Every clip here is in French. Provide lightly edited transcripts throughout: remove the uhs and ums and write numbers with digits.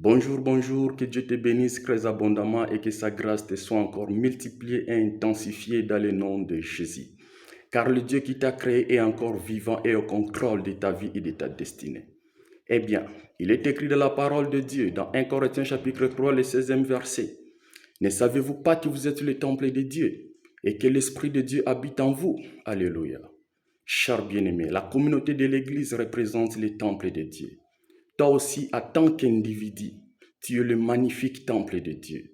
Bonjour, bonjour, que Dieu te bénisse très abondamment et que sa grâce te soit encore multipliée et intensifiée dans le nom de Jésus. Car le Dieu qui t'a créé est encore vivant et au contrôle de ta vie et de ta destinée. Eh bien, il est écrit dans la parole de Dieu, dans 1 Corinthiens chapitre 3, le 16e verset. Ne savez-vous pas que vous êtes le temple de Dieu et que l'Esprit de Dieu habite en vous? Alléluia. Chers bien-aimés, la communauté de l'Église représente le temple de Dieu. Toi aussi, en tant qu'individu, tu es le magnifique temple de Dieu.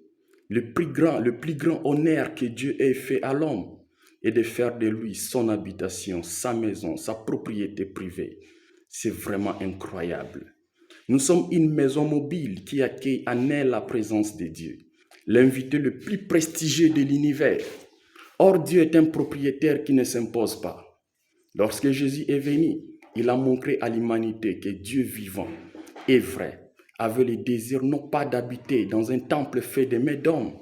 Le plus grand honneur que Dieu ait fait à l'homme est de faire de lui son habitation, sa maison, sa propriété privée. C'est vraiment incroyable. Nous sommes une maison mobile qui accueille en elle la présence de Dieu, l'invité le plus prestigieux de l'univers. Or, Dieu est un propriétaire qui ne s'impose pas. Lorsque Jésus est venu, il a montré à l'humanité que Dieu vivant et vrai avait le désir non pas d'habiter dans un temple fait de mains d'hommes,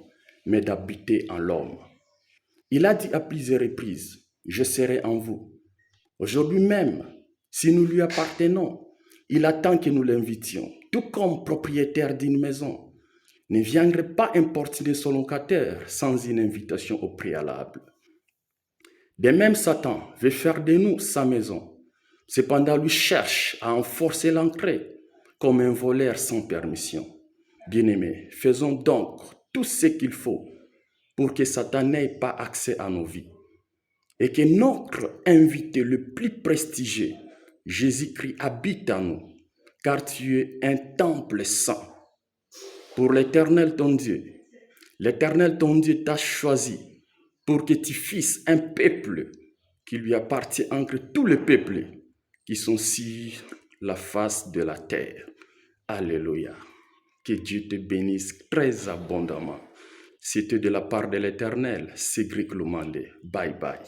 mais d'habiter en l'homme. Il a dit à plusieurs reprises, « Je serai en vous ». Aujourd'hui même, si nous lui appartenons, il attend que nous l'invitions, tout comme propriétaire d'une maison. Ne viendrait pas importuner son locataire sans une invitation au préalable. De même, Satan veut faire de nous sa maison. Cependant, lui cherche à en forcer l'entrée comme un voleur sans permission. Bien-aimés, faisons donc tout ce qu'il faut pour que Satan n'ait pas accès à nos vies. Et que notre invité le plus prestigieux, Jésus-Christ, habite en nous, car tu es un temple saint. Pour l'Éternel ton Dieu, l'Éternel ton Dieu t'a choisi pour que tu fasses un peuple qui lui appartient entre tous les peuples qui sont sur la face de la terre. Alléluia. Que Dieu te bénisse très abondamment. C'était de la part de l'Éternel, Cédric Lumande. Bye bye.